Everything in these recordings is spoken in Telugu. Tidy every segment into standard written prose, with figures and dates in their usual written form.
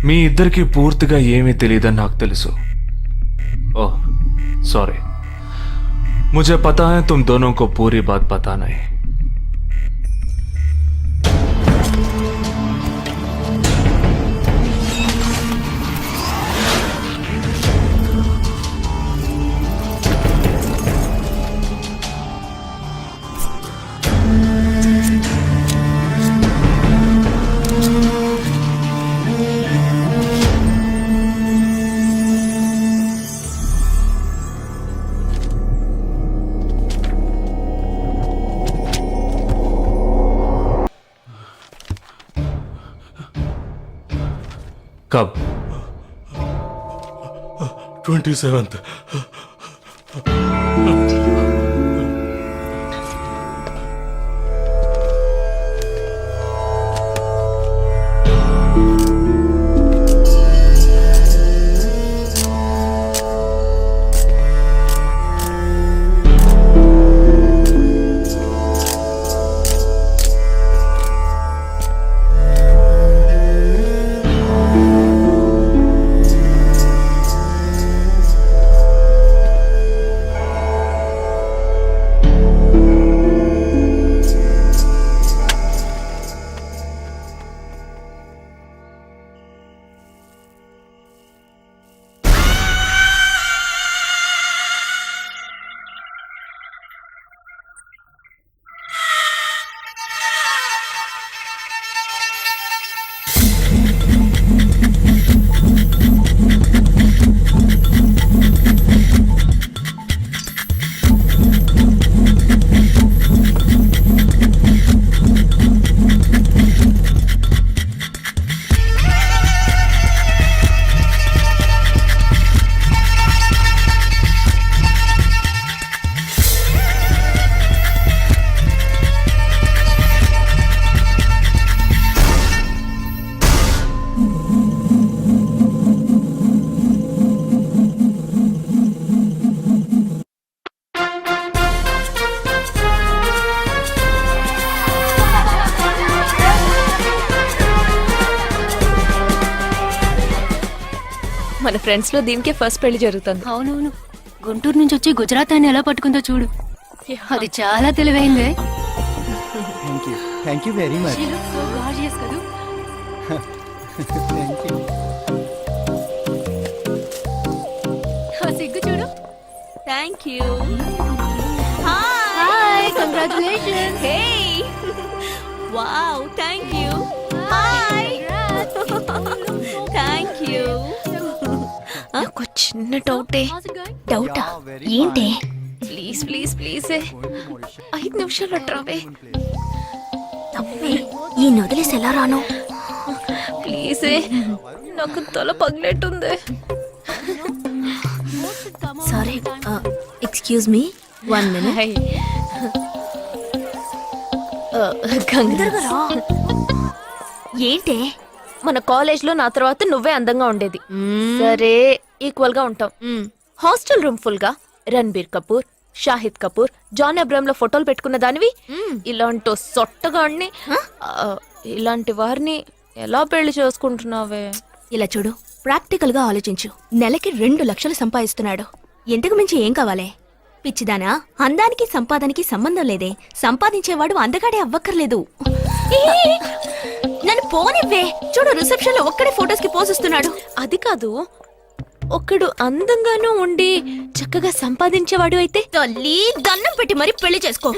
మీ ఇద్దరికి పూర్తిగా ఏమీ తెలియదని నాకు తెలుసు. ओह सॉरी, मुझे पता है तुम दोनों को पूरी बात पता नहीं. कब? 27th. మన ఫ్రెండ్స్ లో దీనికే ఫస్ట్ పెళ్లి జరుగుతుంది. అవునవును, గుంటూరు నుంచి వచ్చి గుజరాత్ అని ఎలా పట్టుకుందో చూడు. అది చాలా తెలివైందే. Thank you very much. సిగ్గు చూడు. Thank you. Hi, congratulations. Hey wow, thank you. Hi thank you. నాకు చిన్న డౌటే. డౌటా? ఏంటి? ప్లీజ్ ప్లీజ్ ప్లీజ్ 5 నిమిషాలు అట్రావే. ఈ నొదిలేసి ఎలా రాను? ప్లీజ్, నాకు తల పగిలేట్టుంది. Sorry, excuse me, 1 minute. ఏంటి? మన కాలేజ్ లో నా తర్వాత నువ్వే అందంగా ఉండేది. సరే, ఈక్వల్ గా ఉంటాం. హాస్టల్ రూమ్ ఫుల్ గా రణబీర్ కపూర్, షాహిద్ కపూర్, జాన్ అబ్రామ్ లో ఫోటోలు పెట్టుకున్న దానివి ఇలాంటి సొట్టగాడిని, ఇలాంటి వారిని ఎలా పెళ్లి చేసుకుంటున్నావే? ఇలా చూడు, ప్రాక్టికల్ గా ఆలోచించు. నెలకి 2 లక్షలు సంపాదిస్తున్నాడు. ఎంతకు మించి ఏం కావాలే? పిచ్చిదానా, అందానికి సంపాదనకి సంబంధం లేదే. సంపాదించేవాడు అందగాడే అవ్వక్కర్లేదు. నన్ను పోనివ్వే. చూడు, రిసెప్షన్ లో ఒక్కడే ఫోటోస్ కి పోజిస్తున్నాడు. అది కాదు, ఒక్కడు అందంగానూ ఉండి చక్కగా సంపాదించేవాడు అయితే తల్లి దండం పెట్టి మరి పెళ్లి చేసుకో.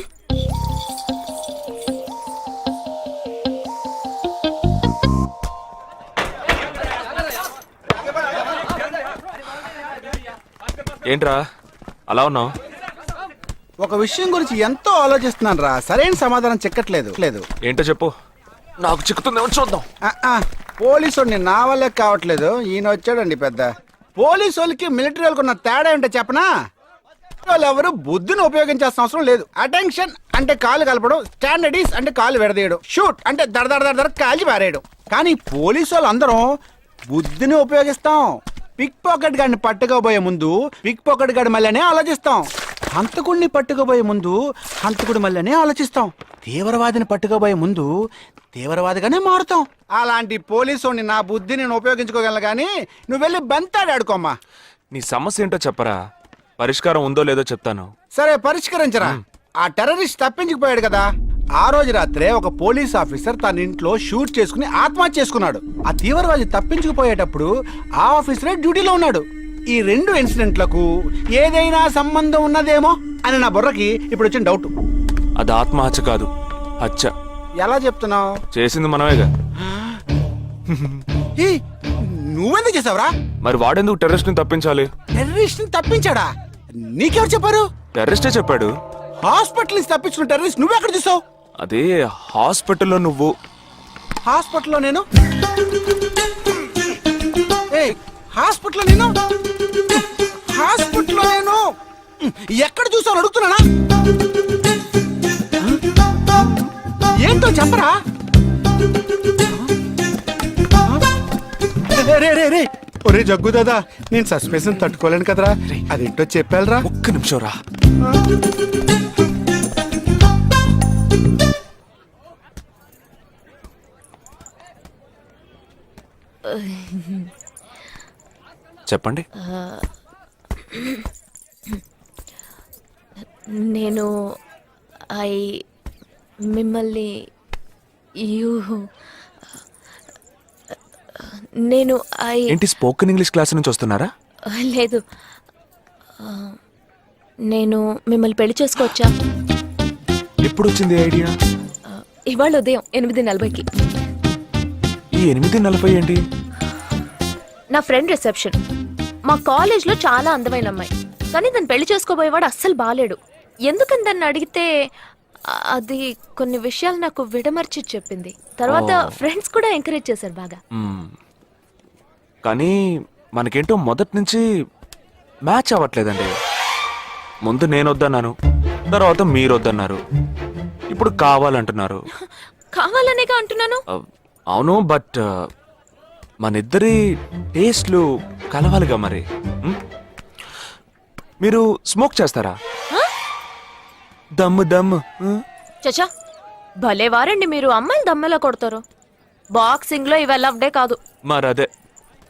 ఏంట్రా అలా ఉన్నావు? ఒక విషయం గురించి ఎంతో ఆలోచిస్తున్నాను రా, సరైన సమాధానం చిక్కట్లేదు. ఏంటో చెప్పు, నాకు చిక్కుతుందేమో చూద్దాం. పోలీసు నా వల్లే కావట్లేదు. ఈయన వచ్చాడండి పెద్ద. పోలీసు వాళ్ళకి మిలిటరీ వాళ్ళకి ఉన్న తేడా ఏంటో చెప్పనా? వాళ్ళు ఎవరు బుద్ధిని ఉపయోగించాల్సిన అవసరం లేదు. అటెన్షన్ అంటే కాలు కలపడం, స్టాండర్డీస్ అంటే కాలు విడదీయడం, షూట్ అంటే దడ కాల్చి పారేయడం. కానీ పోలీసు వాళ్ళు అందరం బుద్ధిని ఉపయోగిస్తాం. పిక్ పాకెట్ గాడిని పట్టుకోబోయే ముందు పిక్ పాకెట్ గాడి మళ్ళీనే ఆలోచిస్తాం. హంతకుడిని పట్టుకోబోయే ముందు హంతకుడి మళ్ళీనే ఆలోచిస్తాం. తీవ్రవాదిని పట్టుకోబోయే ముందు తీవ్రవాదిగానే మారుతాం. అలాంటి పోలీసుని నా బుద్ధి నేను ఉపయోగించుకోగలను కానీ నువ్వు వెళ్ళి బంతాడు ఆడుకోమ్మా. నీ సమస్య ఏంటో చెప్పరా, పరిష్కారం ఉందో లేదో చెప్తాను. సరే పరిష్కరించరా. ఆ టెర్రరిస్ట్ తప్పించుకుపోయాడు కదా, ఆ రోజు రాత్రే ఒక పోలీస్ ఆఫీసర్ తన ఇంట్లో షూట్ చేసుకుని ఆత్మహత్య చేసుకున్నాడు. ఆ తీవ్రవాది తప్పించుకుపోయేటప్పుడు ఆ ఆఫీసరే డ్యూటీలో ఉన్నాడు. ఈ రెండు ఇన్సిడెంట్లకు ఏదైనా సంబంధం ఉన్నదేమో అని నా బుర్రకి ఇప్పుడు వచ్చిన డౌట్. అది ఆత్మహత్య కాదు, హత్య. ఎలా చెప్తున్నావు? చేసింది మనమేగా. నువ్వెందుకు చేసావురా? మరి వాడెందుకు టెర్రరిస్ట్ ని తప్పించాలి? టెర్రరిస్ట్ ని తప్పించాడా? నీకెవరు చెప్పారు? టెర్రరిస్టే చెప్పాడు. హాస్పిటల్ నుంచి తప్పించిన టెర్రరిస్ట్ నువ్వెక్కడ చూసావు? అదే హాస్పిటల్లో నువ్వు. హాస్పిటల్లో నేను? హాస్పిటల్లో నేను? హాస్పిటల్లో నేను ఎక్కడ చూసావు అడుగుతున్నానా? ఏంటో చెప్పరా? రే ఒరే జగ్గు దాదా, నేను సస్పెన్షన్ తట్టుకోలేను కదరా. అదేంటో చెప్పాలరా. ఒక్క నిమిషం రా. చెప్పండి. నేను మిమ్మల్ని నేను ఏంటి స్పోకెన్ ఇంగ్లీష్ క్లాస్ నుంచి వస్తున్నారా? లేదు, నేను మిమ్మల్ని పెళ్లి చేసుకోవచ్చా? ఎప్పుడు వచ్చింది ఐడియా? ఇవాళ ఉదయం 8:40కి. ఈ 8:40 ఏంటి? నా ఫ్రెండ్ రిసెప్షన్. మా కాలేజ్లో చాలా అందమైన అమ్మాయి, కానీ దాన్ని పెళ్లి చేసుకోబోయేవాడు అస్సలు బాలేడు. ఎందుకని దాన్ని అడిగితే అది కొన్ని విషయాలు నాకు విడమర్చి చెప్పింది. తర్వాత ఫ్రెండ్స్ కూడా ఎంకరేజ్ చేశారు బాగా. కానీ మనకేంటో మొదటి నుంచి మ్యాచ్ అవ్వట్లేదండి. ముందు నేను వద్దన్నాను, తర్వాత మీరు వద్దన్నారు, ఇప్పుడు కావాలంటున్నారు. కావాలనేగా అంటున్నాను. అవును, బట్ మనిద్దరి టేస్ట్లు కలవాలిగా మరి. మీరు స్మోక్ చేస్తారా? దమ్ము దమ్ము. చచా, భలే వారండి మీరు. అమ్మాయిలు దమ్మెలా కొడతారు. బాక్సింగ్ లో ఇవి లవ్డే కాదు. మరదే,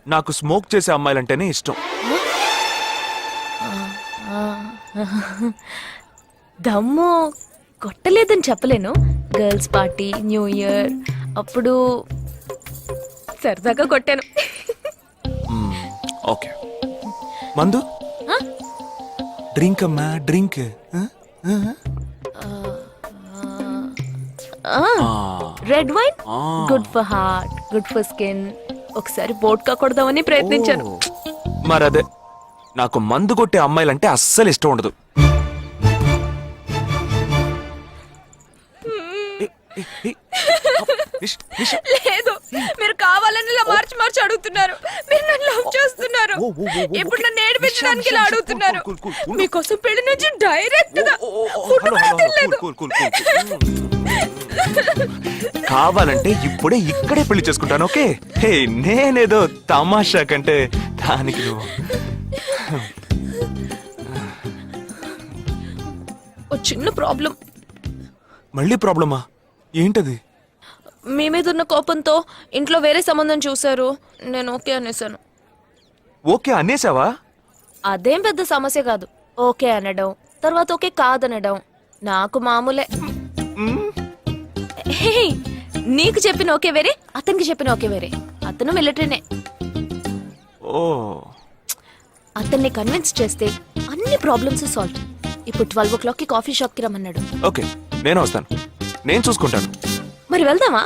నాకు స్మోక్ చేసే అమ్మాయిలంటేనే ఇష్టం. దమ్ము కొట్టలేదని చెప్పలేను. గర్ల్స్ పార్టీ, న్యూ ఇయర్ అప్పుడు సరదాగా కొట్టాను. ఓకే, మందు డ్రింక్ అమ్మా, drink. Red wine good for heart, good for skin. ఒకసారి బోట్కా కొడదామని ప్రయత్నించాను. మరదే, నాకు మందు కొట్టే అమ్మాయిలంటే అస్సలు ఇష్టం ఉండదు. లేదు, మీరు కావాలని ఇలా మార్చి మార్చి అడుగుతున్నారు. మీరు నన్ను లవ్ చేస్తున్నారు. ఇప్పుడు నన్ను ఏడిపించడానికి ఇలా అడుగుతున్నారు. మీకోసం పెళ్లి నుంచి డైరెక్ట్ గా ఫుడ్ కూడా తినలేదు. కావాలంటే ఇప్పుడే ఇక్కడే పెళ్లి చేసుకుంటాను. ఓకే, హే, నేనేదో తమాషా కంటే దానికి నువ్వు. ఓ చిన్న ప్రాబ్లం. మళ్ళీ ప్రాబ్లమా? ఏంటది? మీ మీద ఉన్న కోపంతో ఇంట్లో వేరే సంబంధం చూశారు. నేను ఓకే అనేసాను. ఓకే అనేసావా? అదేం పెద్ద సమస్య కాదు. ఓకే అనడం, తర్వాత ఓకే కాదనడం నాకు మామూలే. హే, నీకు చెప్పిన ఓకే వేరే, అతనికి చెప్పిన ఓకే వేరే. అతను మిలిటరీనే. ఓ, అతన్ని కన్విన్స్ చేస్తే అన్ని ప్రాబ్లమ్స్ సాల్వ్. ఇప్పుడు 12 o'clockకి కాఫీ షాప్ కి రమ్మన్నాడు. ఓకే, నేను వస్తాను, నేను చూసుకుంటాను. మరి వెళ్దామా?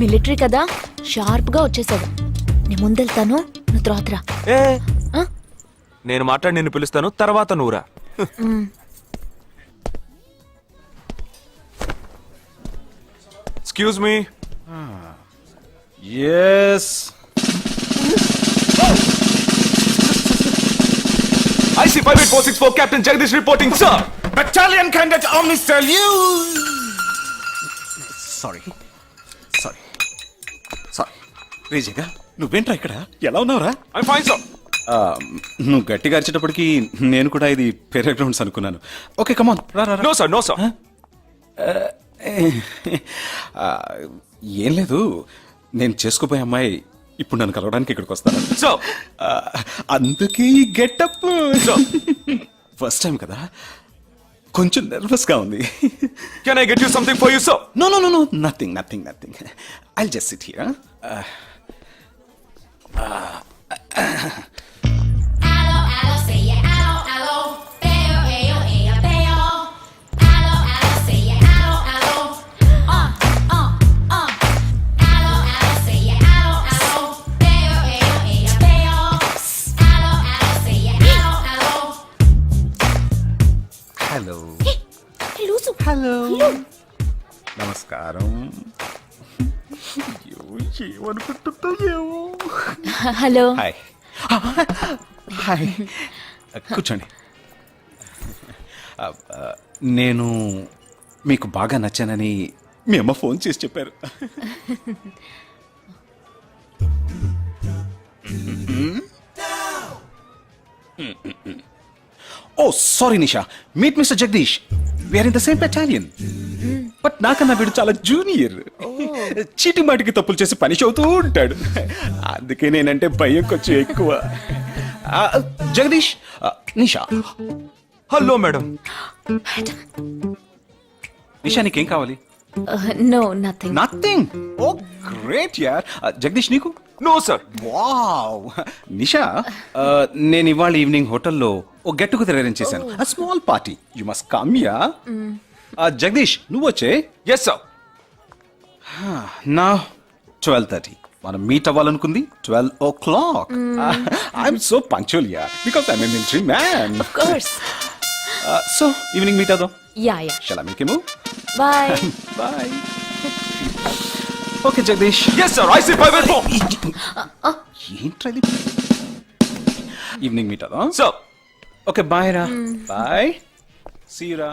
మిలిటరీ కదా, షార్ప్ గా వచ్చేసాడు. నేను ముందెళ్తాను, నువ్వు తర్వాత రా. నేను మాట్లాడి నిన్ను పిలుస్తాను, తర్వాత నువ్వురా. Excuse me. Yes. IC 58464 Captain Jagdish reporting, sir. battalion candidate army salute. Sorry రేజేగా నువ్వేంట్రా ఇక్కడ ఎలా ఉన్నావురా? I fine sir. నువ్వు గట్టిగా అరిచేటప్పటికి నేను కూడా ఇది పేరే గ్రౌండ్స్ అనుకున్నాను. ఓకే కమాన్ రా రా రా. No sir, no sir. ఏం లేదు, నేను చేసుకోబోయే అమ్మాయి ఇప్పుడు నన్ను కలవడానికి ఇక్కడికి వస్తాను. సో అందుకే ఈ గెటప్. ఫస్ట్ టైం కదా, కొంచెం నర్వస్ గా ఉంది. Can I get you something for you sir? No no no no nothing. I just sit here. Allo, allo, say yeah, allo, allo, peo, eo, ea, peo. Allo, allo, say yeah, allo, allo, Allo, allo, say yeah, allo, allo, peo, eo, ea, peo. Allo, allo, say yeah, allo, allo. Hello loose hello నమస్కారం. ఏమనుకుంటుందో ఏమో. హలో. హాయ్ హాయ్ కూర్చోండి. నేను మీకు బాగా నచ్చానని మీ అమ్మ ఫోన్ చేసి చెప్పారు. Oh sorry Nisha, meet mister Jagadish, we're in the same battalion. But నాకన్నా వీడు చాలా జూనియర్. చీటి మాటికి తప్పులు చేసి పనిష్ అవుతూ ఉంటాడు. అందుకే నేనంటే భయం కొంచెం ఎక్కువ. జగదీష్, నిషా. Hello madam. నిషా నీకేం కావాలి? No, nothing. Nothing. Oh great యార్. జగదీష్ నీకు? No sir. వావ్. నిషా, నేను ఇవాళ ఈవినింగ్ హోటల్లో ఓ గెట్ టుగెదర్ అరేంజ్ చేశాను. Small party, you must come ya. Jagadish నువ్వు వచ్చే. Yes sir. నా 12:30 మనం మీట్ అవ్వాలనుకుంది 12 o'clock. I'm so punctual ya, because I'm a military man. Of course. So evening meet అవుదాం. Ya. Shall I make you move? Bye. Bye. Okay Jagadish. Yes sir, I see 5 ఏంట్రా ఇది? ఈవినింగ్ మీట్ అవుదాం. సార్. ఓకే బాయ్ రా. బాయ్. సీ యు రా.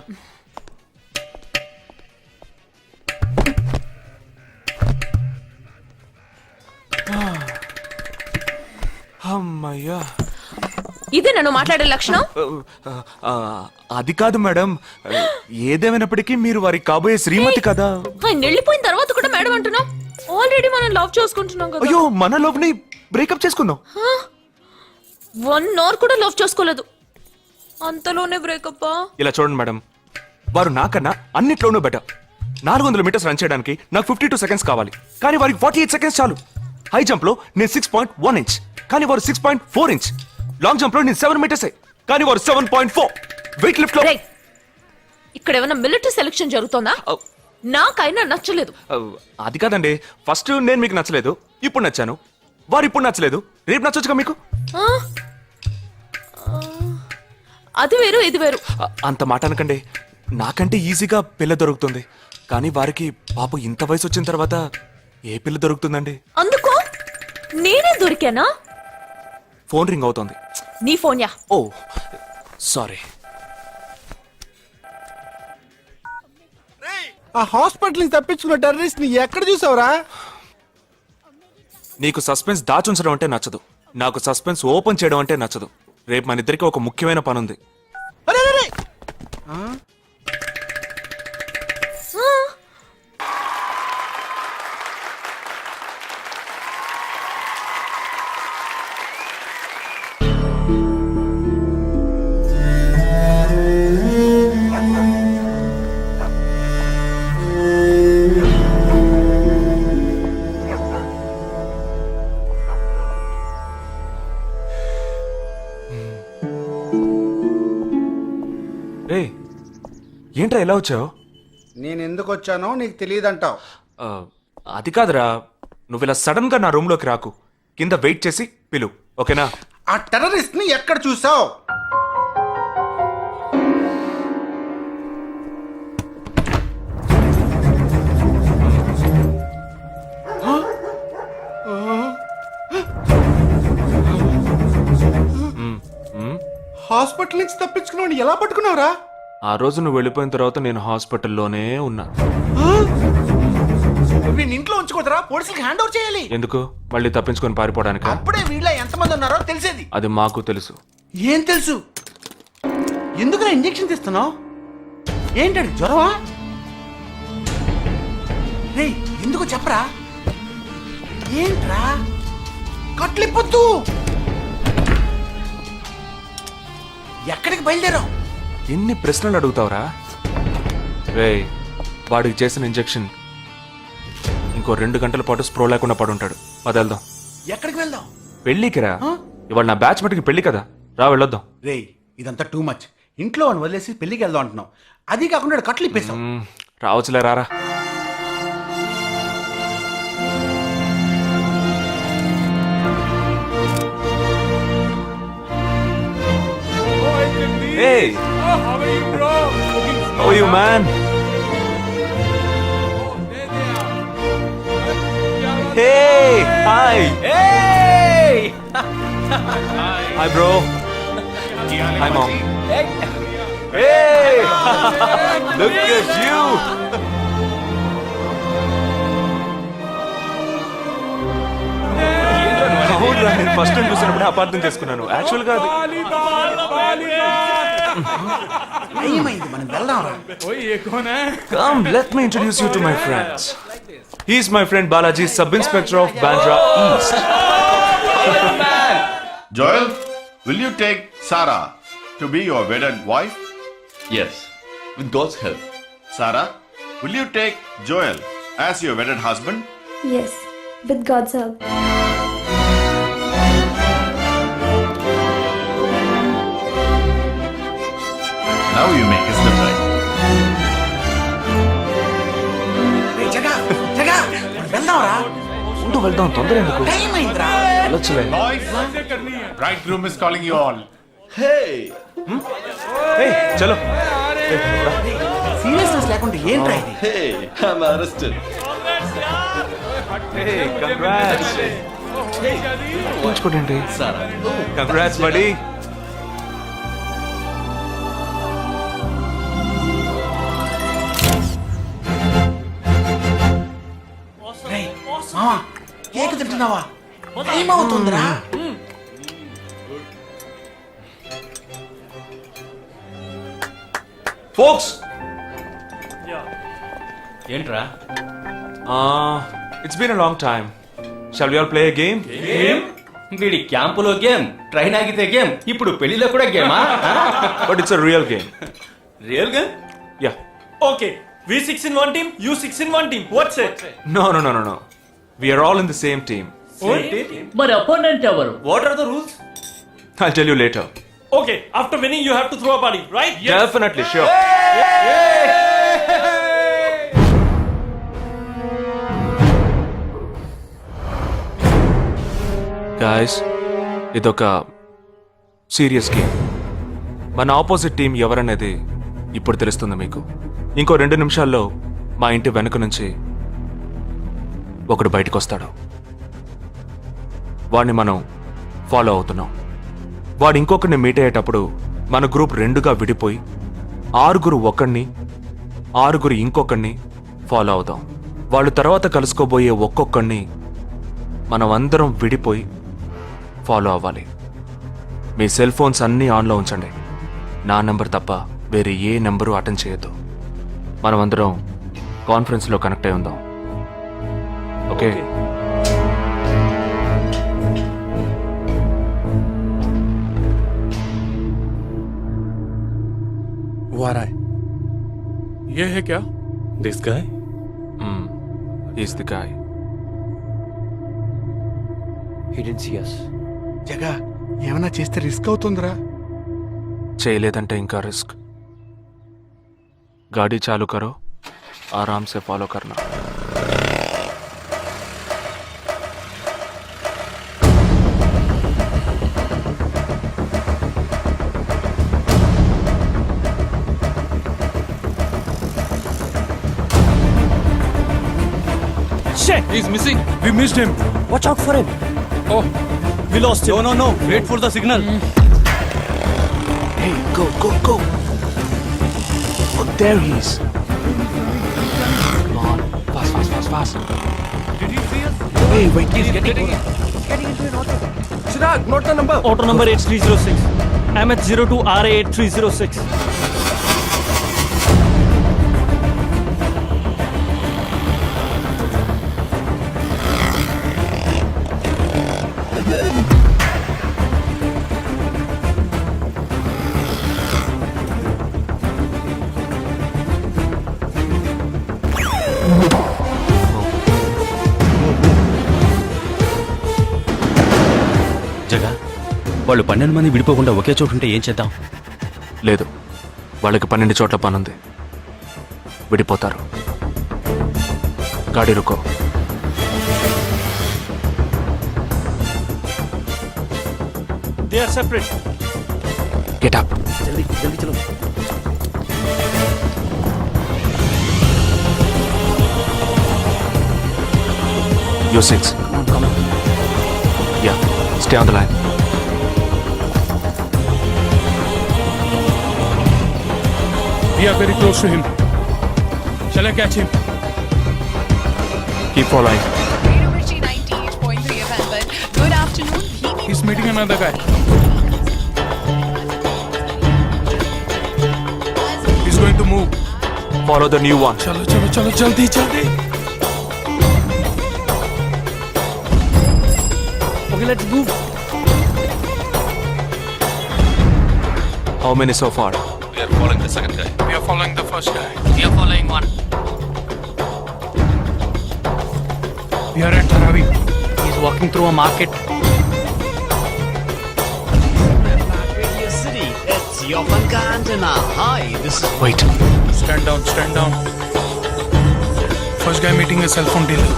అమ్మయ్యా. ఇదే నన్ను మాట్లాడే లక్షణం. అది కాదు మేడం, ఏదేమైనప్పటికీ మీరు వారి కాబోయే శ్రీమతి కదా. ఆయన వెళ్ళిపోయిన తర్వాత కూడా మేడం అంటున్నాం. ఆల్రెడీ మనం లవ్ చేసుకుంటున్నాం కదా. అయ్యో, మన లోపుని బ్రేకప్ చేసుకుందాం. 1 hour కూడా లవ్ చేసుకోలేదు, అంతలోనే బ్రేకప్. ఇలా చూడండి మేడం, వారు నాకన్నా అన్నిట్లోనూ బెటర్. 400 మీటర్స్ రన్ చేయడానికి నాకు 52 seconds కావాలి, కానీ వారికి 48 seconds చాలు. హై జంప్ లో నేను 6.1 inch, కానీ వారు 6.4 inch. లాంగ్ జంప్ లో నేను 7 meters, కానీ వారు 7.4. వెయిట్ లిఫ్ట్ లో రేయ్, ఇక్కడ ఏమైనా మిలిటరీ సెలక్షన్ జరుగుతోందా? నాకైనా నచ్చలేదు. అది కాదండి, ఫస్ట్ నేను మీకు నచ్చలేదు, ఇప్పుడు నచ్చాను. వారు ఇప్పుడు నచ్చలేదు, రేపు నచ్చొచ్చుగా మీకు. ఆ? అది వేరు, ఇది వేరు. అంత మాట అనకండి, నాకంటే ఈజీగా పిల్ల దొరుకుతుంది, కానీ వారికి పాప ఇంత వయసు వచ్చిన తర్వాత ఏ పిల్ల దొరుకుతుందండి? అందుకో నేనే దొరికానా? ఫోన్ రింగ్ అవుతోంది. నీ ఫోన్ యా. ఓ సారీ. ఆ హాస్పిటల్ నుంచి తప్పించుకున్న టెర్రరిస్ట్ ని ఎక్కడ చూసావురా? నీకు సస్పెన్స్ దాచుంచడం అంటే నచ్చదు, నాకు సస్పెన్స్ ఓపెన్ చేయడం అంటే నచ్చదు. రేపు మన ఇద్దరికి ఒక ముఖ్యమైన పని ఉంది. అరే అరే, అరే. రే, ఏంట్రా ఎలా వచ్చావు? నేను ఎందుకు వచ్చానో నీకు తెలియదంటావు. అది కాదురా, నువ్వు ఇలా సడన్ గా నా రూమ్ లోకి రాకు, కింద వెయిట్ చేసి పిలు, ఓకేనా? ఆ టెర్రరిస్ట్ ని ఎక్కడ చూసావు? హాస్పిటల్ నుంచి తప్పించుకున్నావు, ఎలా పట్టుకున్నావురా? ఆ రోజు నువ్వు వెళ్ళిపోయిన తర్వాత నేను హాస్పిటల్లోనే ఉన్నా. వీడిని ఇంట్లో ఉంచుకోదరా, పోలీసులకు హ్యాండ్ ఓవర్ చేయాలి. ఎందుకు? మళ్ళీ తప్పించుకొని పారిపోవడానికా? అప్పుడే వీళ్ళ ఎంతమంది ఉన్నారో తెలిసేది. అది మాకు తెలుసు. ఏం తెలుసు? ఎందుకు ఇంజెక్షన్ తీస్తున్నావు? ఏంటండి జ్వరమా? రేయ్ ఎందుకు చెప్పరా? ఏంట్రా కట్లిప్పొద్దు. ఎక్కడికి బయలుదేరావు? ఎన్ని ప్రశ్నలు అడుగుతావురా? రేయ్, వాడికి చేసిన ఇంజెక్షన్ ఇంకో 2 గంటల పాటు స్ప్రో లేకుండా పడుంటాడు. పదెళ్దాం. ఎక్కడికి వెళ్దాం? పెళ్ళికి రా. ఇవాళ నా బ్యాచ్ మటుకి పెళ్లి కదా, రా వెళ్ళొద్దాం. రేయ్ ఇదంతా టూ మచ్. ఇంట్లో అని వదిలేసి పెళ్లికి వెళ్దాం అంటున్నావు. అది కాకుండా కట్లు ఇప్పేస్తావు. రావచ్చులే, రారా. Hey! How are you, man? Hey! Hi! Hey! Hi, bro. Hi, mom. Hey! Look at you! అవునురా, నేను ఫస్ట్ టైం చూసినప్పుడే అపార్థం చేసుకున్నాను. యాక్చువల్ గా అది ఏమైంది? మనం వెళ్దాం రా. Come, let me introduce you to my friends. He's my friend Balaji, Sub-Inspector of Bandra East. Joel, will you take Sarah to be your wedded wife? Yes, with God's help. Sarah, will you take Joel as your wedded husband? Yes, with God's help. Now you may kiss them right. రేయ్ జగా జగా వెళ్దాం రా. ఉండు, వెళ్దాం. తొందర ఎందుకు? టైం అయిందిరా. వెళ్ళొచ్చులే. Boys, bridegroom is calling you all. Hey! Hey, చలో. సీరియస్నెస్ లేకుండా ఏంట్రా ఇది? Hey! I'm arrested. Hey, congrats. ఉంచుకోండి. Sarah. Congrats, buddy. రేయ్ మావా, కేక్ తింటున్నావా? టైం అవుతుందిరా. Folks, ఏంట్రా? it's been a long time. Shall we all play a game? వీడి క్యాంపులో గేమ్, ట్రైన్ ఆగితే గేమ్, ఇప్పుడు పెళ్లిలో కూడా గేమా? But it's a real game. Real game? Yeah. Okay, we 6 in one team, you 6 in one team. What's it? No. We are all in the same team. మరి opponent ఎవరు? What are the rules? I'll tell you later. Okay, after winning you have to throw a party, right? Definitely, sure. Guys, ఇదొక సీరియస్ గేమ్. మన ఆపోజిట్ టీం ఎవరనేది ఇప్పుడు తెలుస్తుంది మీకు. ఇంకో 2 నిమిషాల్లో మా ఇంటి వెనుక నుంచి ఒకడు బయటకు వస్తాడు. వాడిని మనం ఫాలో అవుతున్నాం. వాడు ఇంకొకరిని మీట్ అయ్యేటప్పుడు మన గ్రూప్ 2గా విడిపోయి 6 ఒకడిని 6 ఇంకొకరిని ఫాలో అవుదాం. వాళ్ళు తర్వాత కలుసుకోబోయే ఒక్కొక్కడిని మనం అందరం విడిపోయి ఫాలో అవ్వాలి. మీ సెల్ ఫోన్స్ అన్నీ ఆన్లో ఉంచండి. నా నెంబర్ తప్ప వేరే ఏ నెంబరు అటెండ్ చేయొద్దు. మనం అందరం కాన్ఫరెన్స్లో కనెక్ట్ అయి ఉందాం. ఓకే? ये है क्या? This guy? He's the guy. He didn't see us. జగా ఏమైనా చేస్తే రిస్క్ అవుతుందిరా. చేయలేదంటే ఇంకా రిస్క్. गाड़ी चालू करो, आराम से फॉलो करना. Shit! He's missing. We missed him. Watch out for him. Oh, we lost him. No. Wait for the signal. Hey, go. Oh, there he is. Come on, fast. Did you see us? Hey, wait, he's getting Chirag, note the number. Auto number 8306. I'm at 02 RA 8306. జగా వాళ్ళు 12 మంది విడిపోకుండా ఒకే చోటు ఉంటే ఏం చేద్దాం? లేదు, వాళ్ళకి 12 చోట్ల పనుంది. విడిపోతారు. గాడి రుకో. They are separate. Get up. जल्दी चलो. You 6. Come on. Yeah, stay on the line. We are very close to him. Shall I catch him? Keep following. University 98.3 FM, but good afternoon. He's meeting another guy. He's going to move. Follow the new one. चलो जल्दी. Okay, let's move. How many so far? We are following the second guy. We are following the first guy. We are following one. We are at Dharavi. He's walking through a market. City. It's Yopanka Antenna. Hi, this is... Wait. Stand down. First guy meeting a cell phone dealer.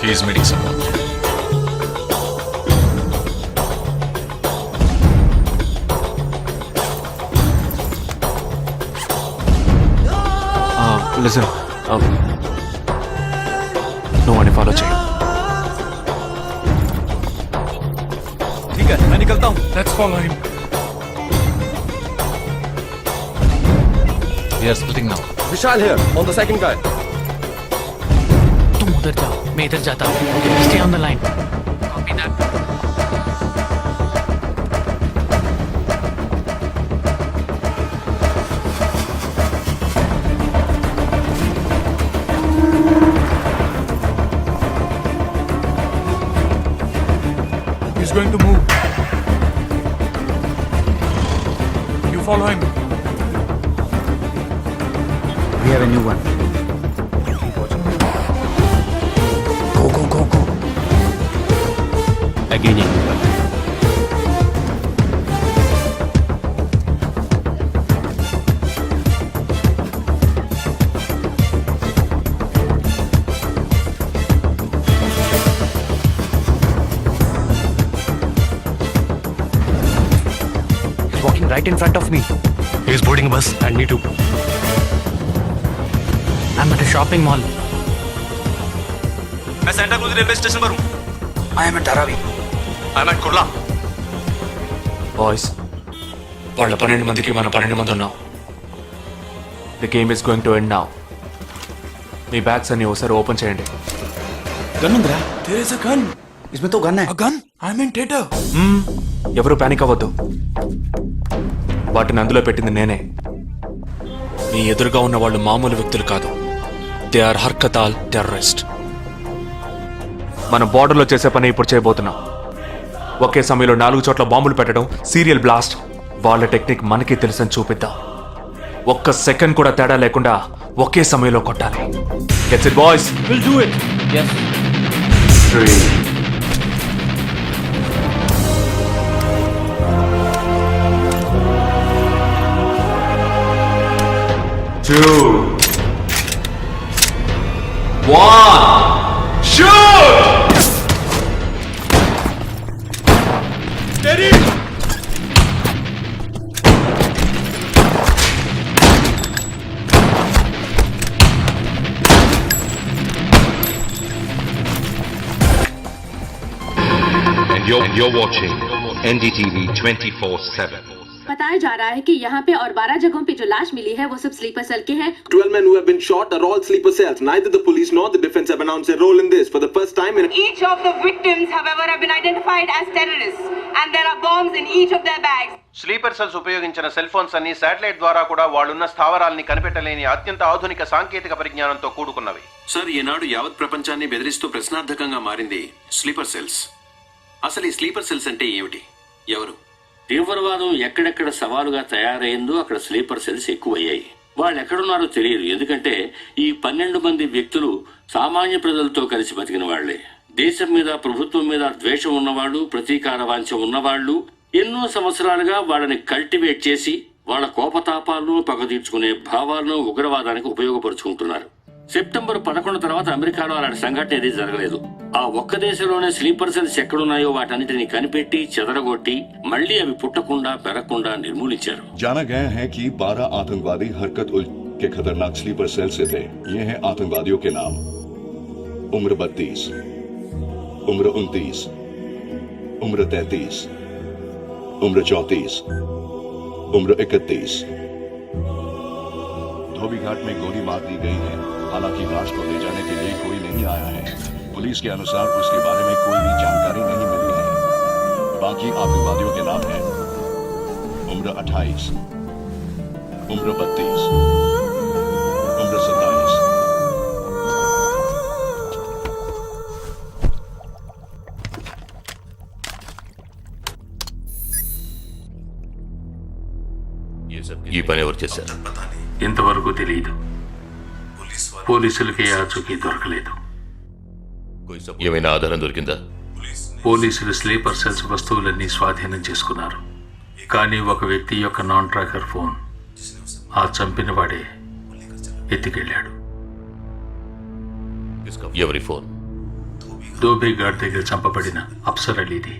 He is meeting someone. Listen. No one follow chain. ठीक है, मैं निकलता हूँ. Let's follow him. We are splitting now. Vishal here, on the second guy. तुम उधर जाओ, मैं इधर जाता हूँ. Okay, stay on the line. Copy that. He's going to move. You follow him. We have a new one. Go. Again. He's walking right in front of me. He's boarding a bus and me too. I'm at a shopping mall. मैं सेंटा क्रूज रेलवे स्टेशन पर हूँ. I am at Dharavi. I'm at Kurla. Boys, వాళ్ళ 12 మందికి మనం 12 మంది ఉన్నాం. The game is going to end now. Me bags అన్ని ఒకసారి ఓపెన్ చేయండి. గన్ ఉందిరా? There is a gun. इसमें तो गन है. A gun? I'm in theater. ఎవరు పానిక్ అవ్వద్దు. వాటిని అందులో పెట్టింది నేనే. మీ ఎదురుగా ఉన్న వాళ్ళు మామూలు వ్యక్తులు కాదు. దే ఆర్ హర్కతాల్ టెర్రరిస్ట్. మన బార్డర్లో చేసే పని ఇప్పుడు చేయబోతున్నాం. ఒకే సమయంలో 4 చోట్ల బాంబులు పెట్టడం, సీరియల్ బ్లాస్ట్. వాళ్ళ టెక్నిక్ మనకి తెలుసని చూపిద్దాం. ఒక్క సెకండ్ కూడా తేడా లేకుండా ఒకే సమయంలో కొట్టాలి. Gets it boys? We'll do it. Yes. 3 2 1 shoot! Steady. And you're watching NDTV 24/7. बताया जा रहा है कि यहाँ पे और 12 जगहों पे जो लाश मिली है वो सब स्लीपर सेल के हैं। 12 men who have been shot are all sleeper cells. Neither the police nor the defense have announced their role in this. For the first time in Each of the victims, however, have been identified as terrorists, and there are bombs in each of their bags. Sleeper cells ఉపయోగించిన సెల్ ఫోన్స్ అన్ని శాటిలైట్ ద్వారా కూడా వాళ్ళున్న స్థావరాల్ని కనిపెట్టలేని అత్యంత ఆధునిక సాంకేతిక పరిజ్ఞానంతో కూడుకున్నవి. సార్, ఈనాడు యావత్ ప్రపంచాన్ని బెదిరిస్తూ ప్రశ్నార్థకంగా మారింది స్లీపర్ సెల్స్. అసలు ఈ స్లీపర్ సెల్స్ అంటే ఏమిటి? ఎవరు? తీవ్రవాదం ఎక్కడెక్కడ సవాలుగా తయారైందో అక్కడ స్లీపర్ సెల్స్ ఎక్కువయ్యాయి. వాళ్ళు ఎక్కడున్నారో తెలియదు, ఎందుకంటే ఈ 12 మంది వ్యక్తులు సామాన్య ప్రజలతో కలిసి బతికిన వాళ్లే. దేశం మీద, ప్రభుత్వం మీద ద్వేషం ఉన్నవాళ్ళు, ప్రతీకార వాంఛ ఉన్నవాళ్ళు ఎన్నో సంవత్సరాలుగా వాళ్ళని కల్టివేట్ చేసి వాళ్ళ కోపతాపాలను, పగ తీర్చుకునే భావాలను ఉగ్రవాదానికి ఉపయోగపరుచుకుంటున్నారు. సెప్టెంబర్ 11 తర్వాత అమెరికాలో అలాంటి సంఘటన ఏది జరగలేదు. ఆ ఒక్క దేశంలోనే స్లీపర్ సెల్స్ ఎక్కడున్నాయో వాటన్నిటిని కనిపెట్టి చెదరగొట్టి మళ్లీ అవి పుట్టకుండా పెరగకుండా నిర్మూలించారు. जाना गया है कि 12 आतंकवादी हरकत उल के खतरनाक स्लीपर सेल से थे. ये हैं आतंकवादियों के नाम: उम्र 32, उम्र 29, उम्र 33, उम्र 34, उम्र 31. धोबी घाट में गोली मार दी गई है. हालांकि लाश को ले जाने के लिए कोई नहीं आया है. पुलिस के अनुसार उसके बारे में कोई भी जानकारी नहीं मिली है. बाकी आतंकवादियों के नाम हैं: उम्र 28, उम्र 32, उम्र 27. ఈ పని ఎవరు చేశారు? ఇంతవరకు తెలియదు. పోలీసులకి ఆచూకీ దొరకలేదు. ఏమైనా ఆధారం దొరికిందా? పోలీసులు స్లీపర్ సెల్స్ వస్తువులన్నీ స్వాధీనం చేసుకున్నారు. కానీ ఒక వ్యక్తి యొక్క నాన్ ట్రాకర్ ఫోన్ ఆ చంపిన వాడే ఎత్తికెళ్ళాడు. ఎవరి ఫోన్? ధోబీ ఘాట్ దగ్గర చంపబడిన Afsar అలీది.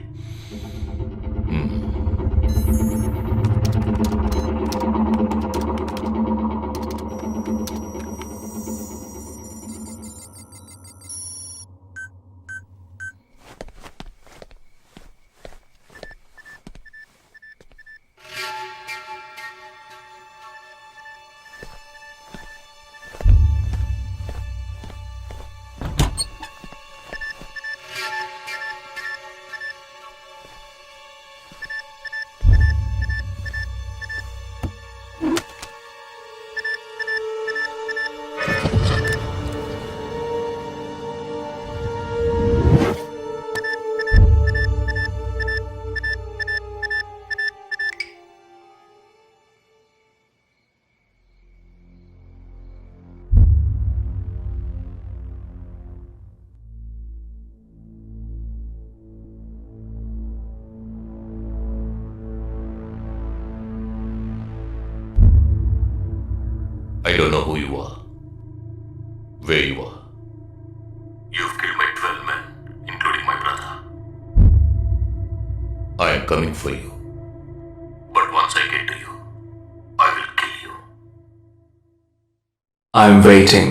I don't know who you are, where you are. You've killed my 12 men, including my brother. I am coming for you. But once I get to you, I will kill you. I'm waiting.